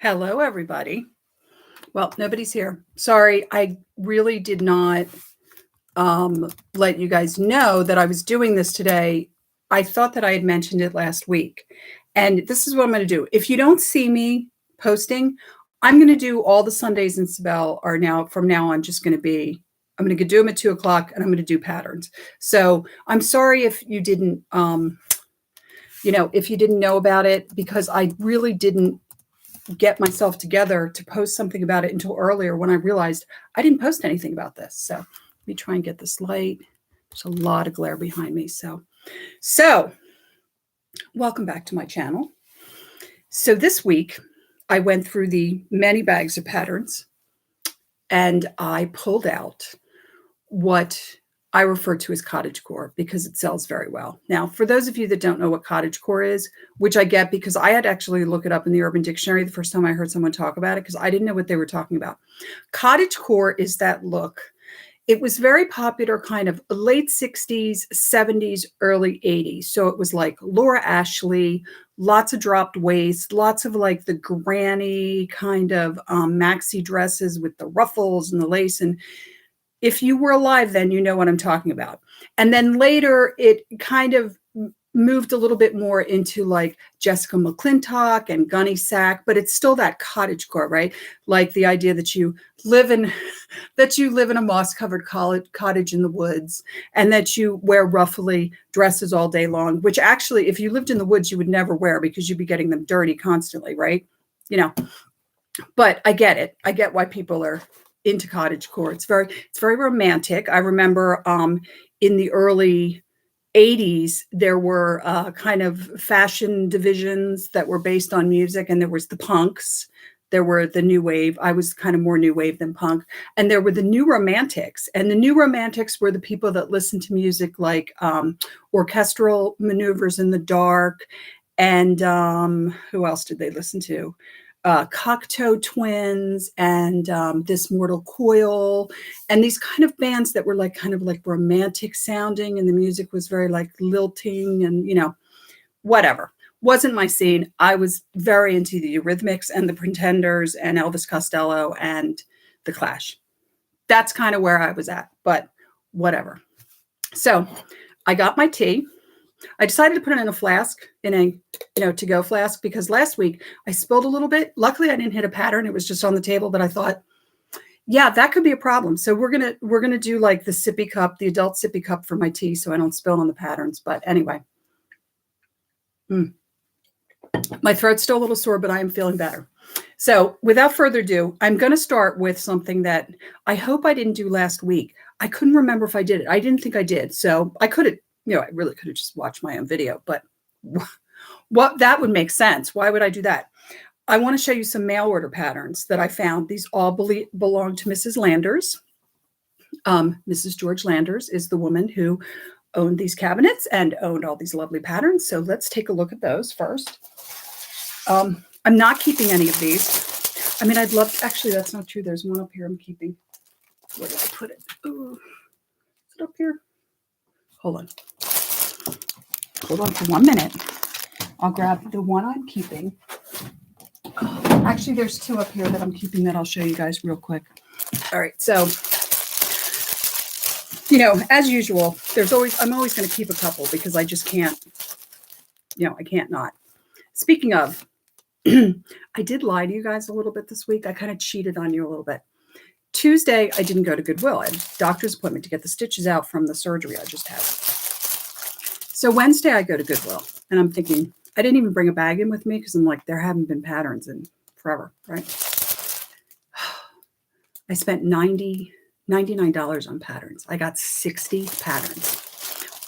Hello, everybody. Well, nobody's here. Sorry, I really did not let you guys know that I was doing this today. I thought that I had mentioned it last week. And this is what I'm going to do. If you don't see me posting, I'm going to do all the Sundays in Cybele are now, from now on, just going to be, I'm going to do them at 2:00 and I'm going to do patterns. So I'm sorry if you didn't, if you didn't know about it, because I really didn't get myself together to post something about it until earlier when I realized I didn't post anything about this. So let me try and get this light. There's a lot of glare behind me. So welcome back to my channel. So this week I went through the many bags of patterns and I pulled out what I refer to as Cottage Core because it sells very well. Now, for those of you that don't know what Cottage Core is, which I get because I had to actually look it up in the Urban Dictionary the first time I heard someone talk about it because I didn't know what they were talking about. Cottage Core is that look. It was very popular kind of late 60s, 70s, early 80s. So it was like Laura Ashley, lots of dropped waist, lots of like the granny kind of maxi dresses with the ruffles and the lace. And if you were alive then, you know what I'm talking about. And then later it kind of moved a little bit more into like Jessica McClintock and Gunny Sack, but it's still that cottage core, right? Like the idea that you live in a moss-covered cottage in the woods and that you wear ruffly dresses all day long, which actually, if you lived in the woods, you would never wear because you'd be getting them dirty constantly, right? But I get it. I get why people are into cottage core. It's very romantic. I remember in the early 80s, there were kind of fashion divisions that were based on music, and there was the punks, there were the new wave. I was kind of more new wave than punk, and there were the new romantics, and the new romantics were the people that listened to music like orchestral maneuvers in the dark, and who else did they listen to? Cocteau Twins and This Mortal Coil, and these kind of bands that were like kind of like romantic sounding, and the music was very like lilting and whatever. Wasn't my scene. I was very into the Eurythmics and the Pretenders and Elvis Costello and the Clash. That's kind of where I was at, but whatever. So I got my tea. I decided to put it in a flask, in a to-go flask, because last week I spilled a little bit. Luckily, I didn't hit a pattern. It was just on the table, but I thought, yeah, that could be a problem. So we're gonna do like the sippy cup, the adult sippy cup for my tea, so I don't spill on the patterns. But anyway, my throat's still a little sore, but I am feeling better. So without further ado, I'm going to start with something that I hope I didn't do last week. I couldn't remember if I did it. I didn't think I did, so I could have. I really could have just watched my own video, but what that would make sense. Why would I do that? I want to show you some mail order patterns that I found. These all belong to Mrs. Landers. Mrs. George Landers is the woman who owned these cabinets and owned all these lovely patterns. So let's take a look at those first. I'm not keeping any of these. I mean, I'd love to, actually, that's not true. There's one up here I'm keeping. Where did I put it? Ooh, is it up here? Hold on for 1 minute. I'll grab the one I'm keeping. Actually, there's two up here that I'm keeping that I'll show you guys real quick. All right, so, as usual, I'm always going to keep a couple because I just can't, I can't not. Speaking of, I did lie to you guys a little bit this week. I kind of cheated on you a little bit. Tuesday, I didn't go to Goodwill. I had a doctor's appointment to get the stitches out from the surgery I just had. So Wednesday, I go to Goodwill, and I'm thinking, I didn't even bring a bag in with me because I'm like, there haven't been patterns in forever, right? I spent $99 on patterns. I got 60 patterns,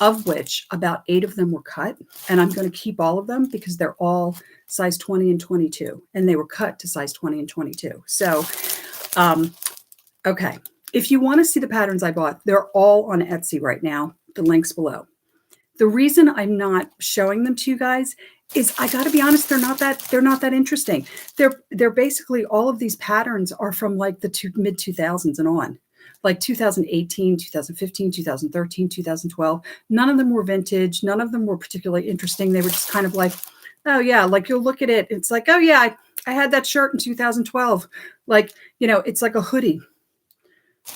of which about 8 of them were cut, and I'm going to keep all of them because they're all size 20 and 22, and they were cut to size 20 and 22. So, okay, if you want to see the patterns I bought, they're all on Etsy right now. The link's below. The reason I'm not showing them to you guys is, I got to be honest, they're not that interesting. They're basically, all of these patterns are from like the mid 2000s and on, like 2018, 2015, 2013, 2012. None of them were vintage. None of them were particularly interesting. They were just kind of like, oh yeah, like you'll look at it. It's like, oh yeah, I had that shirt in 2012. Like, it's like a hoodie.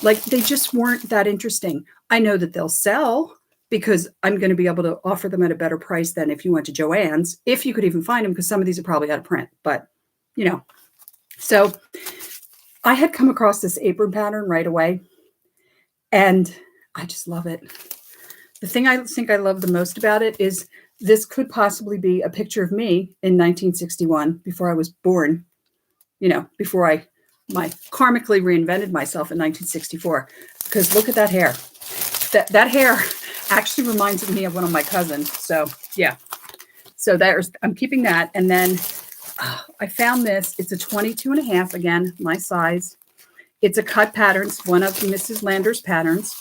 Like, they just weren't that interesting. I know that they'll sell because I'm going to be able to offer them at a better price than if you went to Joann's, if you could even find them, because some of these are probably out of print. But, so I had come across this apron pattern right away, and I just love it. The thing I think I love the most about it is this could possibly be a picture of me in 1961, before I was born, before I karmically reinvented myself in 1964. Because look at that hair. That hair actually reminds me of one of my cousins. So yeah. So I'm keeping that. And then I found this. It's a 22.5, again, my size. It's a cut pattern. It's one of Mrs. Lander's patterns.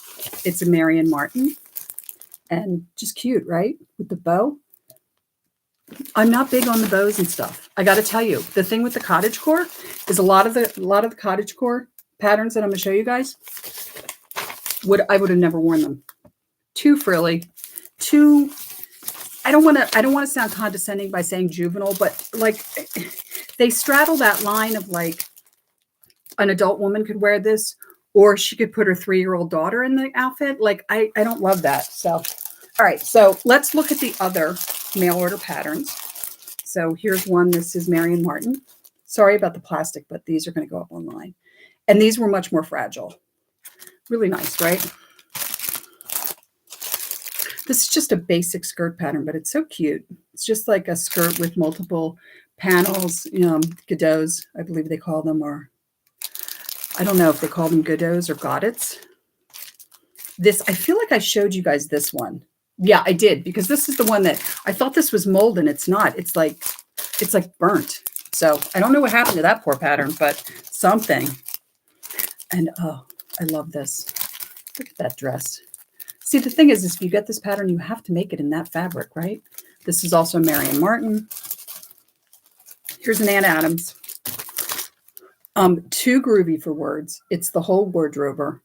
It's a Marion Martin. And just cute, right? With the bow. I'm not big on the bows and stuff. I got to tell you, the thing with the Cottage Core is a lot of the Cottage Core patterns that I'm going to show you guys, I would have never worn them. Too frilly, too. I don't want to sound condescending by saying juvenile, but like they straddle that line of like an adult woman could wear this, or she could put her 3-year-old daughter in the outfit. Like I don't love that. So, all right. So let's look at the other mail order patterns. So here's one. This is Marion Martin. Sorry about the plastic, but these are going to go up online. And these were much more fragile. Really nice, right? This is just a basic skirt pattern, but it's so cute. It's just like a skirt with multiple panels, godets, I believe they call them, or I don't know if they call them godets or goddets. This, I feel like I showed you guys this one. Yeah, I did, because this is the one that I thought this was mold, and it's not. It's like burnt. So I don't know what happened to that poor pattern, but something. And oh, I love this. Look at that dress. See, the thing is if you get this pattern, you have to make it in that fabric, right? This is also Marion Martin. Here's an Ann Adams. Too groovy for words. It's the whole wardrober.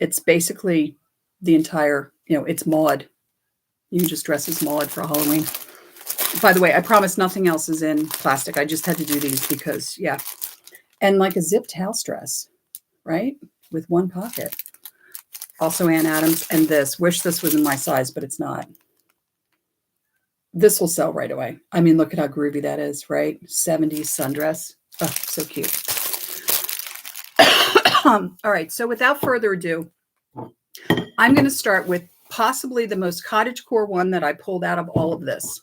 It's basically the entire, it's Maud. You can just dress as Maud for Halloween. By the way, I promise nothing else is in plastic. I just had to do these because, yeah. And like a zipped house dress, right? With one pocket. Also Ann Adams. And this. Wish this was in my size, but it's not. This will sell right away. I mean, look at how groovy that is, right? 70s sundress. Oh, so cute. All right. So without further ado, I'm going to start with possibly the most Cottage Core one that I pulled out of all of this.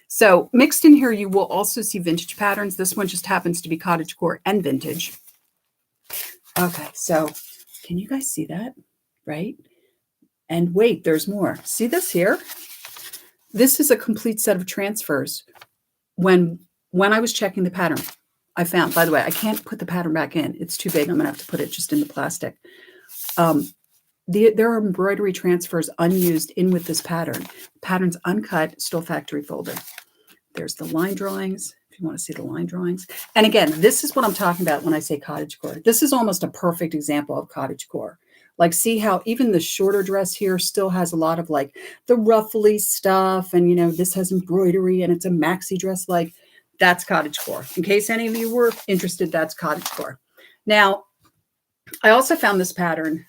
So mixed in here, you will also see vintage patterns. This one just happens to be Cottage Core and vintage. Okay, so can you guys see that? Right? And wait, there's more. See this here? This is a complete set of transfers. When I was checking the pattern, I found, by the way, I can't put the pattern back in. It's too big. I'm going to have to put it just in the plastic. There are embroidery transfers unused in with this pattern. Pattern's uncut, still factory folded. There's the line drawings, if you want to see the line drawings. And again, this is what I'm talking about when I say Cottage Core. This is almost a perfect example of Cottage Core. Like, see how even the shorter dress here still has a lot of like the ruffly stuff. And, this has embroidery and it's a maxi dress. Like, that's Cottage Core. In case any of you were interested, that's Cottage Core. Now, I also found this pattern.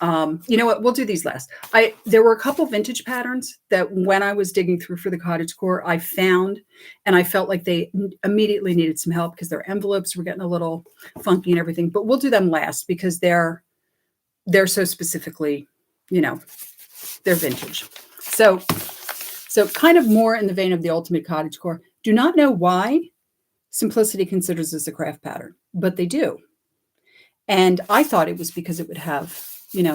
You know what? We'll do these last. There were a couple vintage patterns that when I was digging through for the Cottage Core, I found, and I felt like they immediately needed some help because their envelopes were getting a little funky and everything. But we'll do them last because they're so specifically, they're vintage. So kind of more in the vein of the ultimate Cottage Core. Do not know why Simplicity considers this a craft pattern, but they do. And I thought it was because it would have,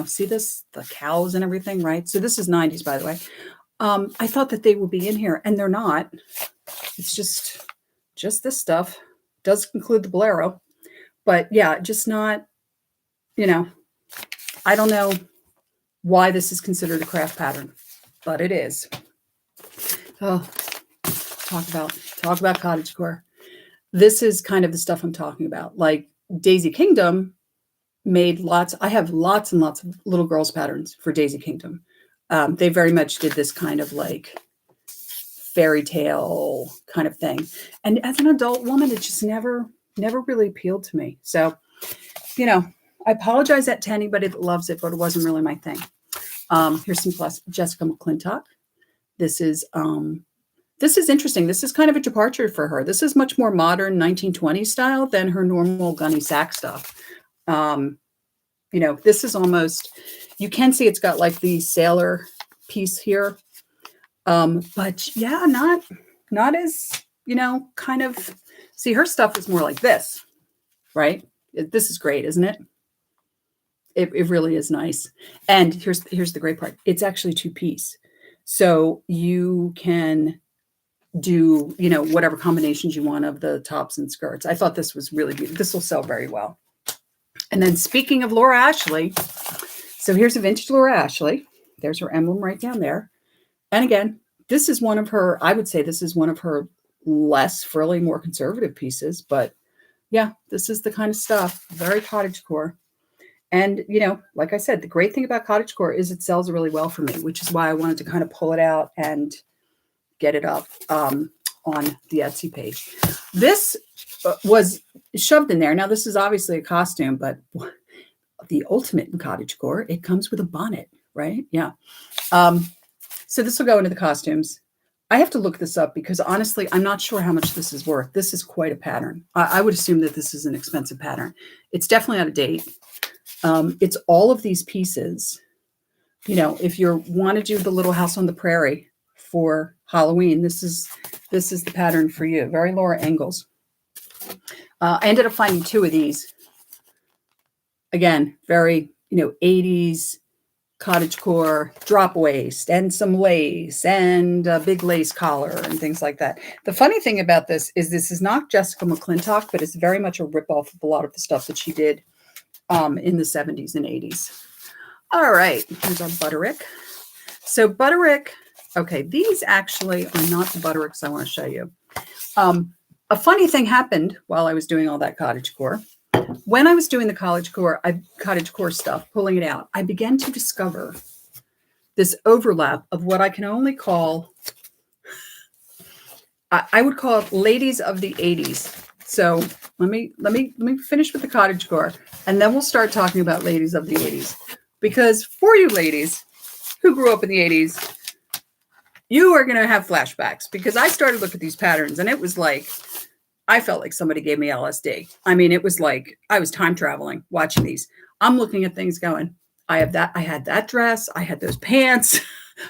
see this, the cows and everything, right? So this is 90s, by the way. I thought that they would be in here, and they're not. It's just this stuff. Does include the bolero, but yeah, just not, I don't know why this is considered a craft pattern, but it is. Oh, talk about Cottage Core. This is kind of the stuff I'm talking about. Like Daisy Kingdom made lots. I have lots and lots of little girls patterns for Daisy Kingdom. They very much did this kind of like fairy tale kind of thing. And as an adult woman, it just never really appealed to me. So, I apologize to anybody that loves it, but it wasn't really my thing. Here's some Jessica McClintock. This is interesting. This is kind of a departure for her. This is much more modern 1920s style than her normal Gunny Sack stuff. This is almost, you can see it's got like the sailor piece here. But yeah, not as, kind of, see, her stuff is more like this, right? This is great, isn't it? It really is nice. And here's the great part. It's actually 2-piece. So you can do, whatever combinations you want of the tops and skirts. I thought this was really beautiful. This will sell very well. And then speaking of Laura Ashley, so here's a vintage Laura Ashley. There's her emblem right down there. And again, this is one of her, I would say this is one of her less frilly, more conservative pieces. But yeah, this is the kind of stuff, very cottage core. And, like I said, the great thing about cottage core is it sells really well for me, which is why I wanted to kind of pull it out and get it up on the Etsy page. This was shoved in there. Now, this is obviously a costume, but the ultimate in cottage core, it comes with a bonnet, right? Yeah. So this will go into the costumes. I have to look this up because honestly, I'm not sure how much this is worth. This is quite a pattern. I would assume that this is an expensive pattern. It's definitely out of date. It's all of these pieces. If you want to do the Little House on the Prairie for Halloween, this is the pattern for you. Very Laura Ingalls. I ended up finding 2 of these. Again, very, 80s cottage core drop waist and some lace and a big lace collar and things like that. The funny thing about this is not Jessica McClintock, but it's very much a ripoff of a lot of the stuff that she did in the 70s and 80s. All right, here's our Butterick. So Butterick, okay, these actually are not the Buttericks I want to show you. A funny thing happened while I was doing all that cottage core. When I was doing the cottage core stuff, pulling it out, I began to discover this overlap of what I can only call, I would call it ladies of the 80s. So let me finish with the cottage core, and then we'll start talking about ladies of the 80s. Because for you ladies who grew up in the 80s, you are going to have flashbacks, because I started looking at these patterns and it was like, I felt like somebody gave me LSD. I mean, it was like I was time traveling watching these. I'm looking at things going, I had that dress. I had those pants.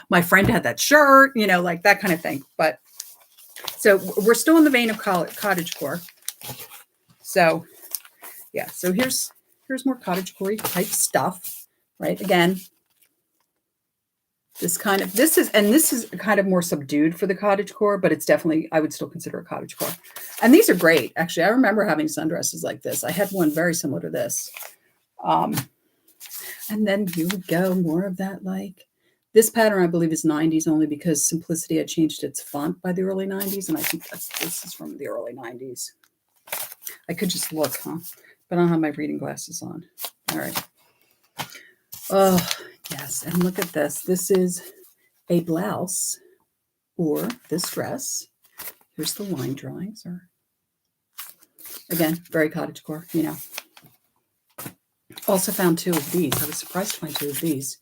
My friend had that shirt, like that kind of thing. But so we're still in the vein of cottage core. So yeah, so here's more cottage core type stuff, right? Again, this is kind of more subdued for the cottage core, but it's definitely, I would still consider a cottage core. And these are great. Actually, I remember having sundresses like this. I had one very similar to this. And then here we go, more of that. Like this pattern, I believe, is 90s only because Simplicity had changed its font by the early 90s. And I think this is from the early 90s. I could just look, huh? But I don't have my reading glasses on. All right. Oh, yes. And look at this. This is a blouse or this dress. Here's the line drawings. Or again, very cottage core, Also found 2 of these. I was surprised to find 2 of these.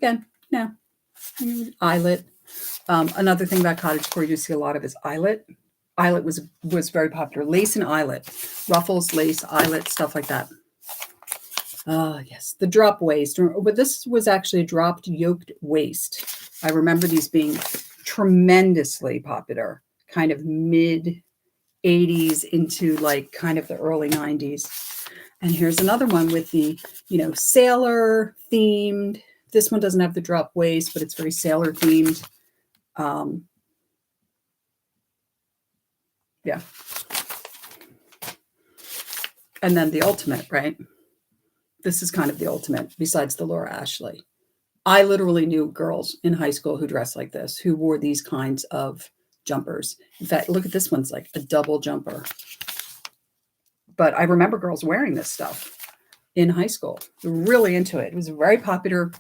Again, eyelet. Another thing about cottage core you see a lot of is eyelet. Eyelet was very popular. Lace and eyelet. Ruffles, lace, eyelet, stuff like that. Yes, the drop waist. But this was actually a dropped yoked waist. I remember these being tremendously popular, kind of mid 80s into like kind of the early 90s. And here's another one with the, sailor themed. This one doesn't have the drop waist, but it's very sailor themed. Yeah. And then the ultimate, right? This is kind of the ultimate besides the Laura Ashley. I literally knew girls in high school who dressed like this, who wore these kinds of jumpers. In fact, look at this one's like a double jumper. But I remember girls wearing this stuff in high school. They were really into it. It was a very popular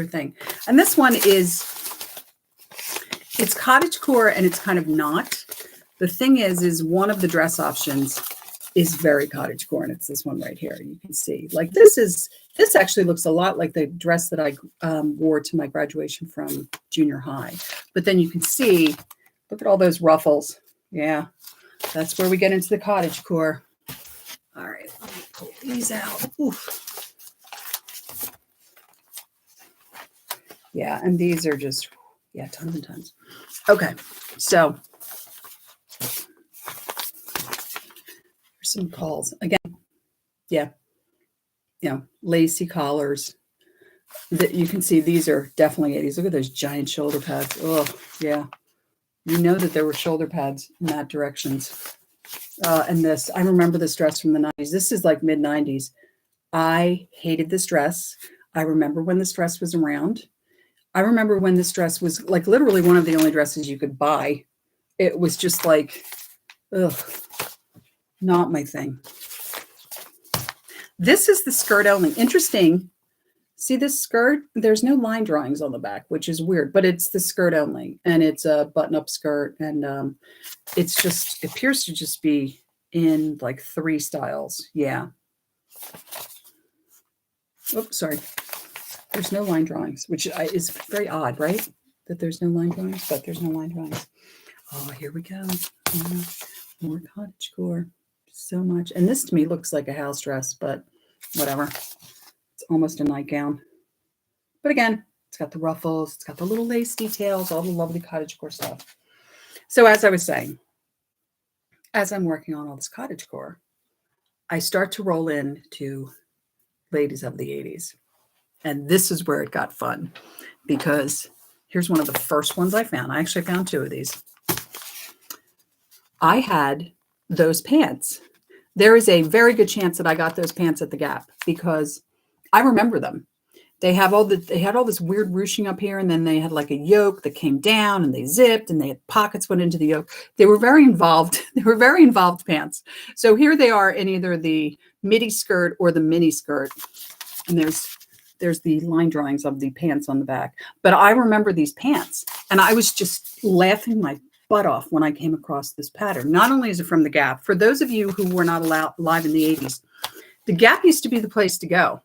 thing. And this one is It's cottage core and it's kind of not. The thing is one of the dress options is very cottage core, and it's this one right here. You can see, like, this actually looks a lot like the dress that I wore to my graduation from junior high. But then you can see, look at all those ruffles. Yeah, that's where we get into the cottage core. All right, let me pull these out. Oof. Yeah, and these are just, yeah, tons and tons. Okay, so some calls again. Yeah, lacy collars that you can see. These are definitely 80s. Look at those giant shoulder pads. Oh yeah, you know that there were shoulder pads in that directions. And this, I remember this dress from the 90s. This is like mid 90s. I hated this dress. I remember when this dress was around. I remember when this dress was like literally one of the only dresses you could buy. It was just like, ugh, not my thing. This is the skirt only. Interesting. See this skirt? There's no line drawings on the back, which is weird, but it's the skirt only. And it's a button-up skirt. And it appears to just be in like 3 styles. Yeah. Oops, sorry. There's no line drawings, which is very odd, right? That there's no line drawings, but there's no line drawings. Oh, here we go. More cottage core. So much. And this to me looks like a house dress, but whatever. It's almost a nightgown. But again, it's got the ruffles. It's got the little lace details, all the lovely cottage core stuff. So as I was saying, as I'm working on all this cottage core, I start to roll into ladies of the 80s. And this is where it got fun, because here's one of the first ones I found. I actually found 2 of these. I had those pants. There is a very good chance that I got those pants at the Gap, because I remember them. They had all this weird ruching up here, and then they had like a yoke that came down, and they zipped, and they had pockets went into the yoke. They were very involved. They were very involved pants. So here they are in either the midi skirt or the mini skirt, and there's the line drawings of the pants on the back. But I remember these pants, and I was just laughing my butt off when I came across this pattern. Not only is it from the Gap, for those of you who were not alive in the 80s, the Gap used to be the place to go.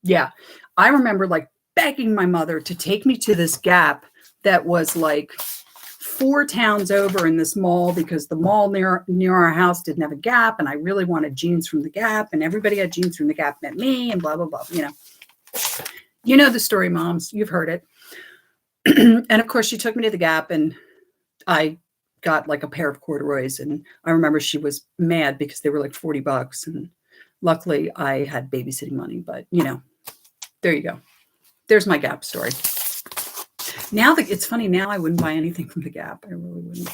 Yeah, I remember like begging my mother to take me to this Gap that was like 4 towns over in this mall, because the mall near our house didn't have a Gap, and I really wanted jeans from the Gap, and everybody had jeans from the Gap, met me, and blah, blah, blah, You know the story, moms. You've heard it. And of course, she took me to the Gap, and I got like a pair of corduroys. And I remember she was mad because they were like $40. And luckily, I had babysitting money. But, there you go. There's my Gap story. Now that it's funny, now I wouldn't buy anything from the Gap. I really wouldn't.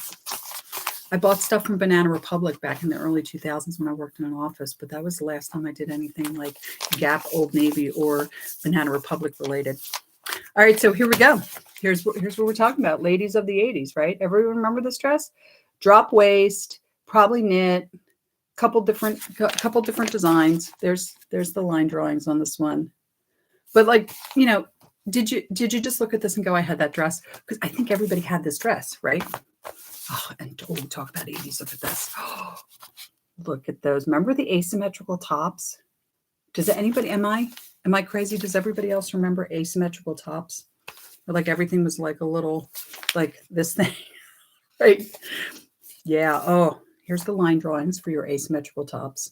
I bought stuff from Banana Republic back in the early 2000s when I worked in an office, but that was the last time I did anything like Gap, Old Navy, or Banana Republic related. All right, so here we go. Here's what we're talking about. Ladies of the 80s, right? Everyone remember this dress? Drop waist, probably knit, couple different designs. There's the line drawings on this one. But like, did you just look at this and go, I had that dress? Because I think everybody had this dress, right? Oh, and talk about 80s. Look at this. Oh, look at those. Remember the asymmetrical tops? Does anybody, am I crazy? Does everybody else remember asymmetrical tops? Or like everything was like a little, like this thing, right? Yeah. Oh, here's the line drawings for your asymmetrical tops.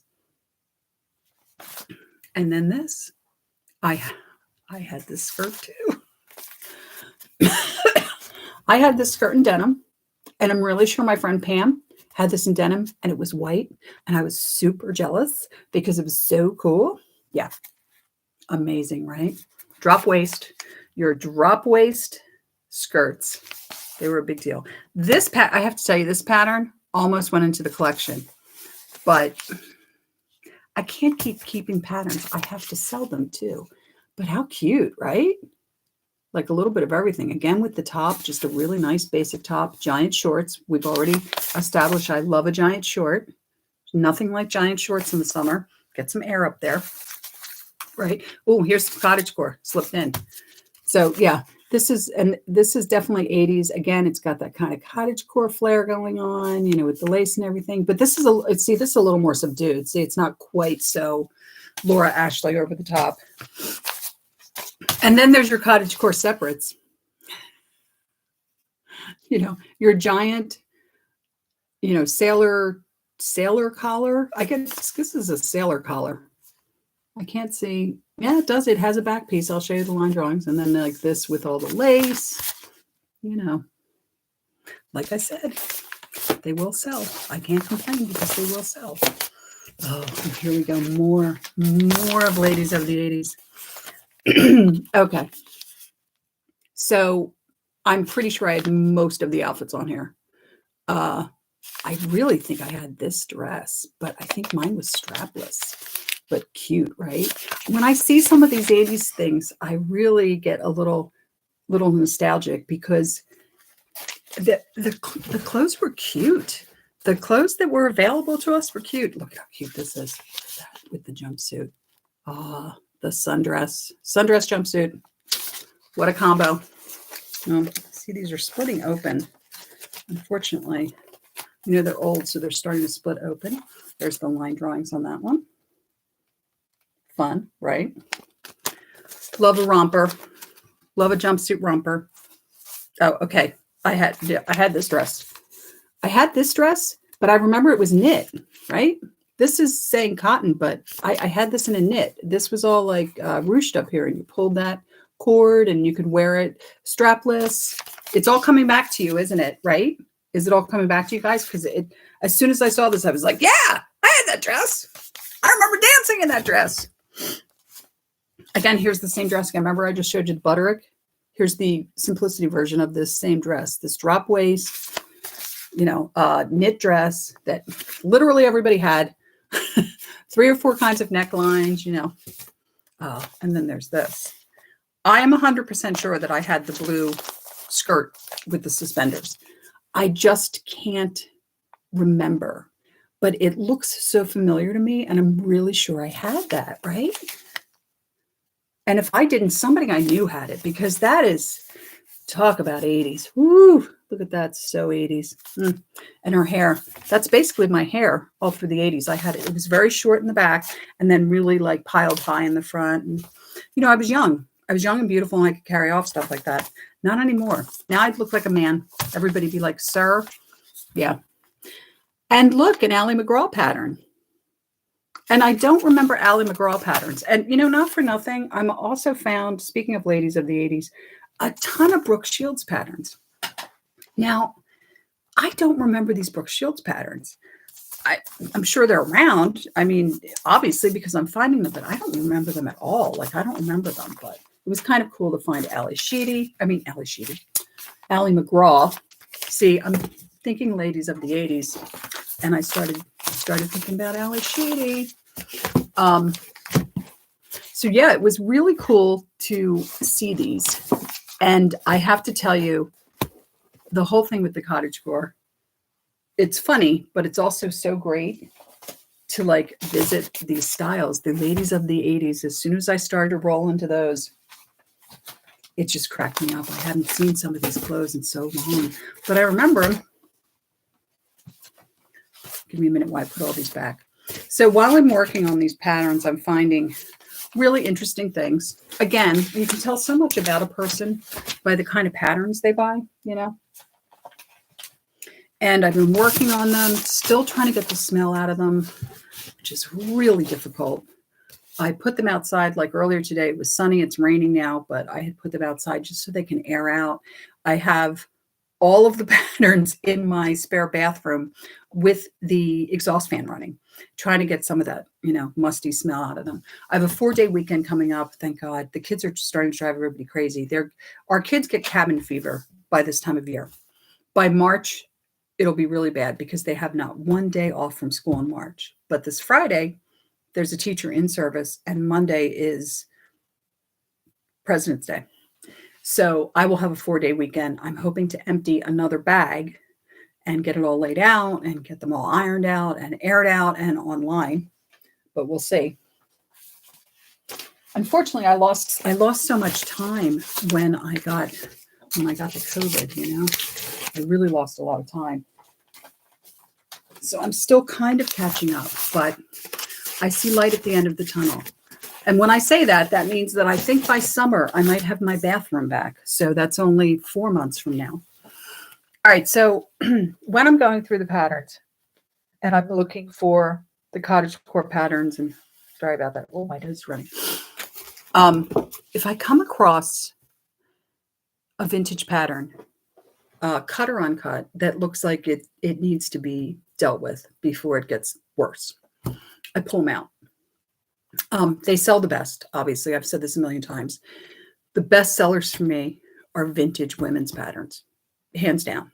And then this, I had this skirt too. I had this skirt in denim. And I'm really sure my friend Pam had this in denim, and it was white. And I was super jealous because it was so cool. Yeah. Amazing, right? Drop waist. Your drop waist skirts. They were a big deal. I have to tell you, this pattern almost went into the collection. But I can't keep keeping patterns. I have to sell them too. But how cute, right? Like a little bit of everything. Again, with the top, just a really nice basic top. Giant shorts. We've already established I love a giant short. Nothing like giant shorts in the summer. Get some air up there. Right? Oh, here's some cottage core slipped in. So yeah, this is definitely 80s. Again, it's got that kind of cottage core flair going on, with the lace and everything. But this is this is a little more subdued. See, it's not quite so Laura Ashley over the top. And then there's your cottage core separates. Your giant, sailor collar. I guess this is a sailor collar. I can't see. Yeah, it does. It has a back piece. I'll show you the line drawings. And then like this with all the lace, like I said, they will sell. I can't complain because they will sell. Oh, here we go. More of ladies of the 80s. Okay. So I'm pretty sure I had most of the outfits on here. I really think I had this dress, but I think mine was strapless, but cute, right? When I see some of these 80s things, I really get a little nostalgic because the clothes were cute. The clothes that were available to us were cute. Look how cute this is with the jumpsuit. Ah, the sundress jumpsuit. What a combo. See, these are splitting open. Unfortunately, they're old, so they're starting to split open. There's the line drawings on that one. Fun, right? Love a romper. Love a jumpsuit romper. Oh, okay. I had this dress. But I remember it was knit, right? This is saying cotton, but I had this in a knit. This was all like ruched up here, and you pulled that cord, and you could wear it strapless. It's all coming back to you, isn't it? Right? Is it all coming back to you guys? Because as soon as I saw this, I was like, yeah, I had that dress. I remember dancing in that dress. Again, here's the same dress again. Remember, I just showed you the butterick. Here's the simplicity version of this same dress. This drop waist, knit dress that literally everybody had. 3 or 4 kinds of necklines, and then there's this. I am 100% sure that I had the blue skirt with the suspenders. I just can't remember, but it looks so familiar to me, and I'm really sure I had that, right? And if I didn't, somebody I knew had it, because that is, talk about 80s. Woo, look at that, so 80s. And her hair, that's basically my hair all through the 80s. I had it was very short in the back and then really like piled high in the front. And, I was young. I was young and beautiful, and I could carry off stuff like that. Not anymore. Now I'd look like a man. Everybody be like, sir. Yeah. And look, an Ally McGraw pattern. And I don't remember Ally McGraw patterns. And, not for nothing, I'm also found, speaking of ladies of the 80s, a ton of Brooke Shields patterns. Now, I don't remember these Brooke Shields patterns. I'm sure they're around. I mean, obviously, because I'm finding them, but I don't remember them at all. Like, I don't remember them, but it was kind of cool to find Ally McGraw. See, I'm thinking ladies of the 80s, and I started thinking about Ally Sheedy. So yeah, it was really cool to see these. And I have to tell you, the whole thing with the Cottage Core, it's funny, but it's also so great to like visit these styles. The ladies of the 80s, as soon as I started to roll into those, it just cracked me up. I hadn't seen some of these clothes in so long, but I remember them. Give me a minute while I put all these back. So while I'm working on these patterns, I'm finding really interesting things. Again, you can tell so much about a person by the kind of patterns they buy, And I've been working on them, still trying to get the smell out of them, which is really difficult. I put them outside, like earlier today. It was sunny, it's raining now, but I had put them outside just so they can air out. I have all of the patterns in my spare bathroom with the exhaust fan running, trying to get some of that, musty smell out of them. I have a 4-day weekend coming up. Thank God. The kids are starting to drive everybody crazy. Our kids get cabin fever by this time of year. By March, it'll be really bad because they have not one day off from school in March. But this Friday, there's a teacher in service, and Monday is President's Day. So I will have a 4-day weekend. I'm hoping to empty another bag and get it all laid out and get them all ironed out and aired out and online, but we'll see. Unfortunately, I lost so much time when I got the COVID, you know. I really lost a lot of time. So I'm still kind of catching up, but I see light at the end of the tunnel. And when I say that, that means that I think by summer I might have my bathroom back. So that's only 4 months from now. All right. So when I'm going through the patterns and I'm looking for the cottage core patterns, and sorry about that. Oh, my nose is running. If I come across a vintage pattern, cut or uncut, that looks like it needs to be dealt with before it gets worse, I pull them out. They sell the best, obviously. I've said this a million times. The best sellers for me are vintage women's patterns, hands down.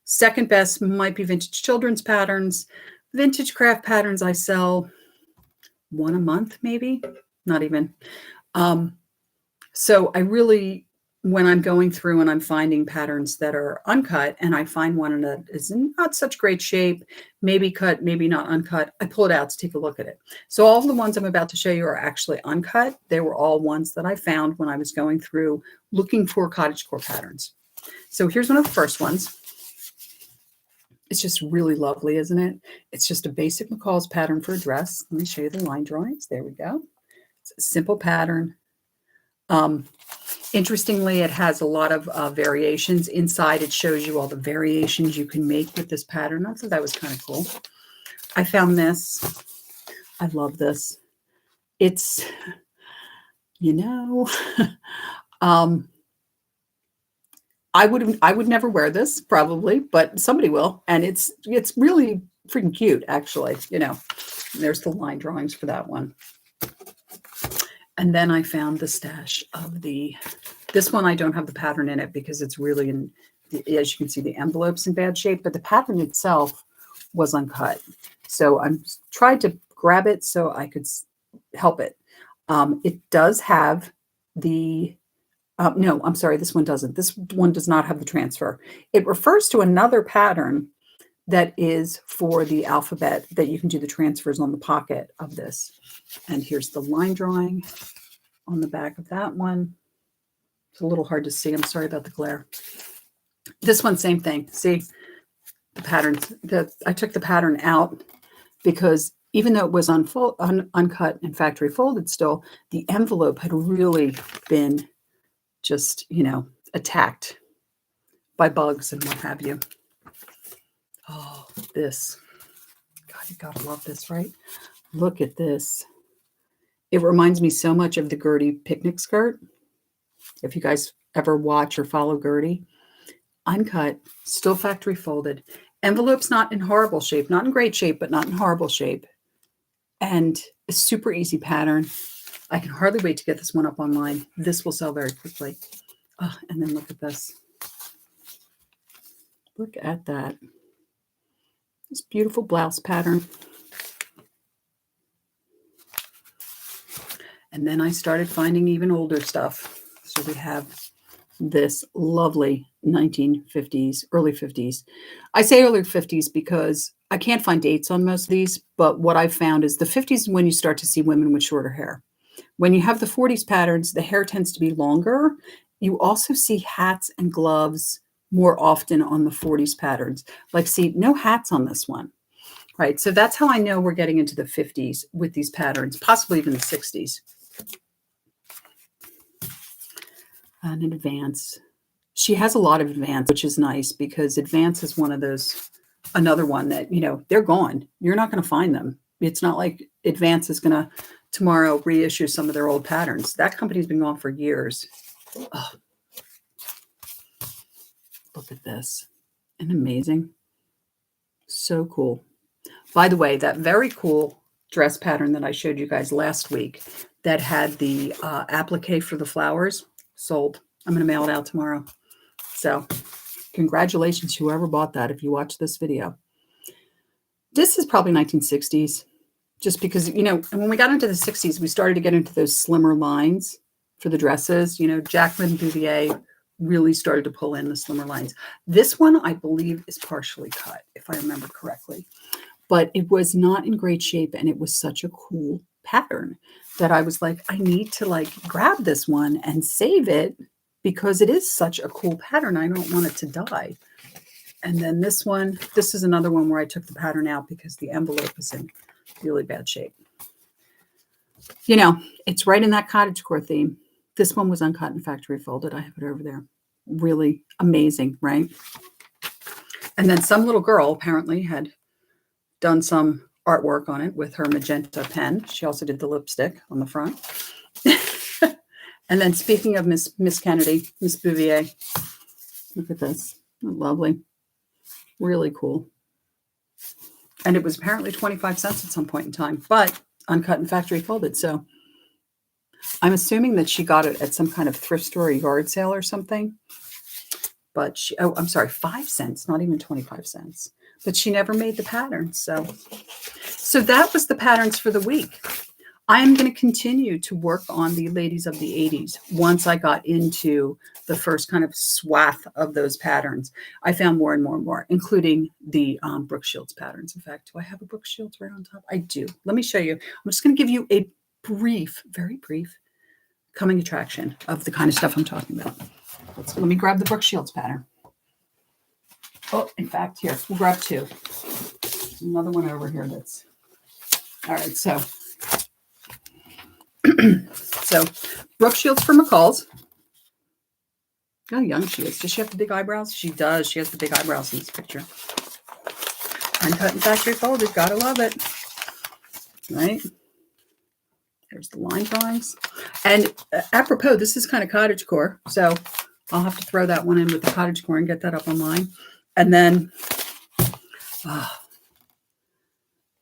Second best might be vintage children's patterns. Vintage craft patterns, I sell one a month, maybe, not even. So I really, when I'm going through and I'm finding patterns that are uncut and I find one that is in not such great shape, maybe cut, maybe not uncut, I pull it out to take a look at it. So all of the ones I'm about to show you are actually uncut. They were all ones that I found when I was going through looking for cottage core patterns. So here's one of the first ones. It's just really lovely, isn't it? It's just a basic McCall's pattern for a dress. Let me show you the line drawings. There we go. It's a simple pattern. Interestingly, it has a lot of variations. Inside, it shows you all the variations you can make with this pattern. I thought that was kind of cool. I found this. I love this. It's, you know, I would never wear this probably, but somebody will. And it's really freaking cute, actually. You know, there's the line drawings for that one. And then I found the stash of this one I don't have the pattern in it because it's really as you can see, the envelope's in bad shape, but the pattern itself was uncut. So I'm tried to grab it so I could help it. It does have the, no, I'm sorry, this one doesn't. This one does not have the transfer. It refers to another pattern that is for the alphabet that you can do the transfers on the pocket of this. And here's the line drawing on the back of that one. It's a little hard to see. I'm sorry about the glare. This one, same thing. See the patterns. I took the pattern out because even though it was uncut and factory folded still, the envelope had really been just, you know, attacked by bugs and what have you. Oh, this. God, you gotta love this, right? Look at this. It reminds me so much of the Gertie picnic skirt. If you guys ever watch or follow Gertie. Uncut, still factory folded. Envelope's not in horrible shape, not in great shape, but not in horrible shape. And a super easy pattern. I can hardly wait to get this one up online. This will sell very quickly. Oh, and then look at this. Look at that. This beautiful blouse pattern. And then I started finding even older stuff. So we have this lovely 1950s, early 50s. I say early 50s because I can't find dates on most of these, but what I've found is the 50s is when you start to see women with shorter hair. When you have the 40s patterns, the hair tends to be longer. You also see hats and gloves more often on the 40s patterns. Like, see, no hats on this one, right? So that's how I know we're getting into the 50s with these patterns, possibly even the 60s. And in Advance, she has a lot of Advance, which is nice because Advance is one of those, another one that, you know, they're gone. You're not going to find them. It's not like Advance is going to tomorrow reissue some of their old patterns. That company's been gone for years. Oh, look at this. Isn't it amazing? So cool. By the way, that very cool dress pattern that I showed you guys last week that had the applique for the flowers sold. I'm going to mail it out tomorrow. So congratulations, whoever bought that, if you watch this video. This is probably 1960s, just because, you know, when we got into the 60s, we started to get into those slimmer lines for the dresses. You know, Jacqueline Bouvier really started to pull in the slimmer lines. This one, I believe, is partially cut, if I remember correctly. But it was not in great shape, and it was such a cool pattern that I was like, I need to like grab this one and save it because it is such a cool pattern. I don't want it to die. And then this one, this is another one where I took the pattern out because the envelope is in really bad shape. You know, it's right in that cottage core theme. This one was uncut and factory folded. I have it over there. Really amazing, right? And then some little girl apparently had done some artwork on it with her magenta pen. She also did the lipstick on the front. And then speaking of Miss Kennedy, Miss Bouvier, look at this. Lovely. Really cool. And it was apparently 25 cents at some point in time, but uncut and factory folded. So I'm assuming that she got it at some kind of thrift store or yard sale or something. But I'm sorry, 5 cents, not even 25 cents. But she never made the pattern. So that was the patterns for the week. I am going to continue to work on the ladies of the 80s once I got into the first kind of swath of those patterns. I found more and more and more, including the Brooke Shields patterns. In fact, do I have a Brooke Shields right on top? I do. Let me show you. I'm just going to give you a brief, very brief coming attraction of the kind of stuff I'm talking about. Let me grab the Brooke Shields pattern. Oh, in fact, here, we'll grab two. Another one over here that's, all right, so Brooke Shields for McCall's. How young she is. Does she have the big eyebrows? She does. She has the big eyebrows in this picture. Uncut and factory folded. Gotta love it. Right? There's the line drawings. And apropos, this is kind of cottage core. So I'll have to throw that one in with the cottage core and get that up online. And then,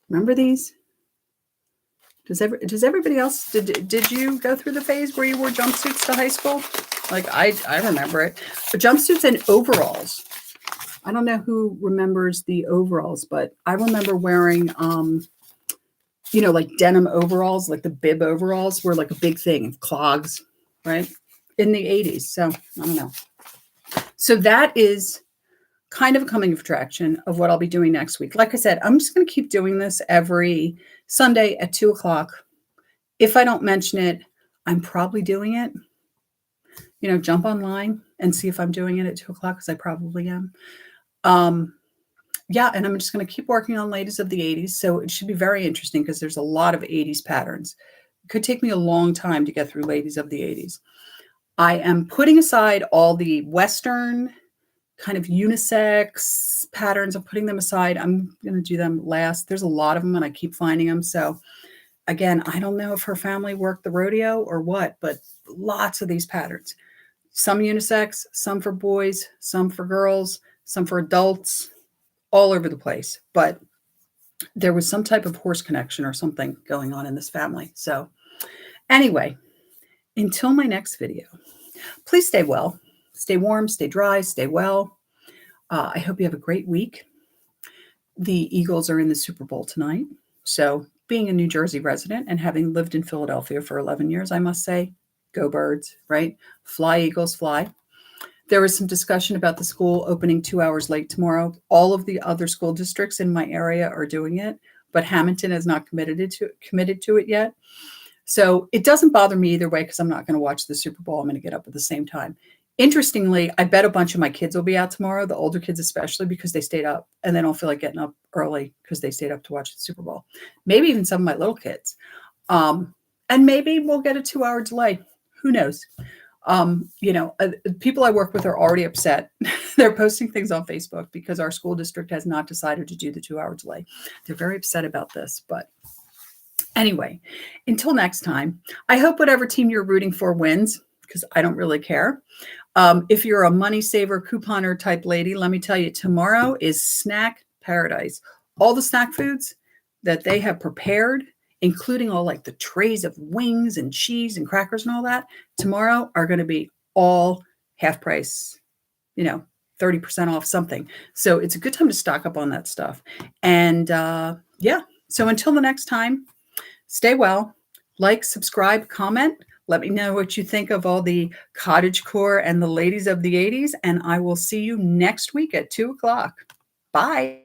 remember these? Does everybody else, did you go through the phase where you wore jumpsuits to high school? Like I remember it. But jumpsuits and overalls. I don't know who remembers the overalls, but I remember wearing, like denim overalls, like the bib overalls were like a big thing. Clogs, right? In the 80s. So I don't know. So that is kind of a coming of attraction of what I'll be doing next week. Like I said, I'm just going to keep doing this every Sunday at 2:00. If I don't mention it, I'm probably doing it. Jump online and see if I'm doing it at 2:00 because I probably am. Yeah, and I'm just going to keep working on ladies of the 80s. So it should be very interesting because there's a lot of 80s patterns. It could take me a long time to get through ladies of the 80s. I am putting aside all the Western kind of unisex patterns. I'm putting them aside. I'm going to do them last. There's a lot of them and I keep finding them. So again, I don't know if her family worked the rodeo or what, but lots of these patterns. Some unisex, some for boys, some for girls, some for adults, all over the place. But there was some type of horse connection or something going on in this family. So anyway, until my next video, please stay well, stay warm, stay dry, stay well. I hope you have a great week. The Eagles are in the Super Bowl tonight. So being a New Jersey resident and having lived in Philadelphia for 11 years, I must say, go Birds, right? Fly, Eagles, fly. There was some discussion about the school opening 2 hours late tomorrow. All of the other school districts in my area are doing it, but Hamilton has not committed to it yet. So it doesn't bother me either way because I'm not going to watch the Super Bowl. I'm going to get up at the same time. Interestingly, I bet a bunch of my kids will be out tomorrow, the older kids especially, because they stayed up and they don't feel like getting up early because they stayed up to watch the Super Bowl. Maybe even some of my little kids. And maybe we'll get a 2-hour delay. Who knows? People I work with are already upset. They're posting things on Facebook because our school district has not decided to do the 2-hour delay. They're very upset about this, but anyway, until next time, I hope whatever team you're rooting for wins because I don't really care. If you're a money saver couponer type lady, let me tell you, tomorrow is snack paradise. All the snack foods that they have prepared, including all like the trays of wings and cheese and crackers and all that, tomorrow are going to be all half price, 30% off something. So it's a good time to stock up on that stuff. And so until the next time, stay well, like, subscribe, comment. Let me know what you think of all the cottage core and the ladies of the 80s. And I will see you next week at 2:00. Bye.